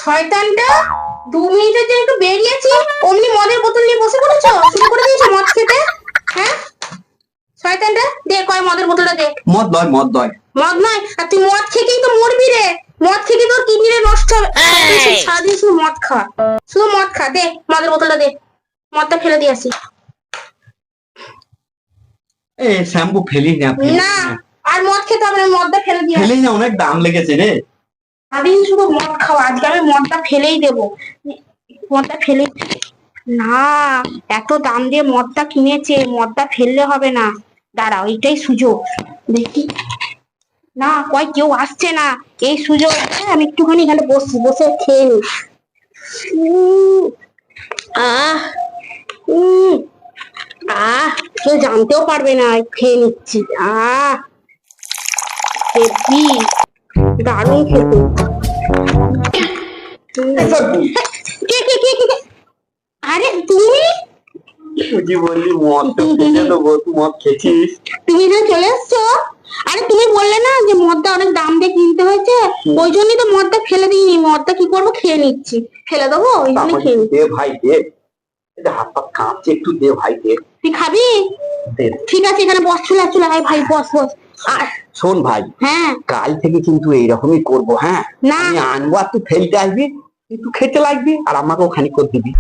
শয়তানটা 2 মিনিটের জন্য একটু বেরিয়েছি, অমনি মদের বোতল নিয়ে বসে পড়েছো, শুরু করে দিয়েছো মদ খেতে। হ্যাঁ শয়তানটা, দে কয় মদের বোতলটা দে। মদ নয়, মদ নয়। মদ নয়? আর তুই মদ খেয়েই তো মরবি রে। মদ খেয়ে তোর কিডনি নষ্ট হবে। তুই সারাদিন শুধু মদ খা, শুধু মদ খা। দে মদের বোতলটা দে, মদটা ফেলে দিয়ে আসি। এ শ্যাম্পু ফেলি না, না আর মদ খেতে হবে না, মদটা ফেলে দিয়ে আসি। ফেলি না, অনেক দাম লেগেছে রে। সারাদিন শুধু মদ খাওয়া, আজকে আমি মদটা ফেলেই দেবো। মদটা ফেলে না, এত দাম দিয়ে মদটা কিনেছে, মদটা ফেললে হবে না। দাঁড়াও, এইটাই সুযোগ। দেখি না, কয় কেউ আসছে না, এই সুযোগ আমি একটুখানি এখানে বসি, বসে খেয়ে নি। আহ আহ কেউ জানতেও পারবে না, খেয়ে নিচ্ছি। হেব্বি, দারুণ খেতে। আরে তুমি তুই বললি মদ তো খেতে দেবো, তুই মদ খেয়েছিস? তুমি যে চলে এসছো। আরে তুমি বললে না যে মদটা অনেক দাম দিয়ে কিনতে হয়েছে, ওই জন্যই তো মদটা ফেলে দিইনি। মদটা কি করবো, খেয়ে নিচ্ছি। ফেলে দেবো ওই জন্য খেয়ে নিচ্ছি। দে ভাই দে, হাত পা কাঁপছে, একটু দে ভাই দে। তুই খাবি? দে। ঠিক আছে, এখানে বস, চলে চলে আয় ভাই, বস বস। আর শোন ভাই, হ্যাঁ কাল থেকে কিন্তু এইরকমই করবো। হ্যাঁ না। আমি আনবো আর তুই ফেলতে আসবি, তুই খেতে লাগবি আর আমাকেও খানিক করে দিবি।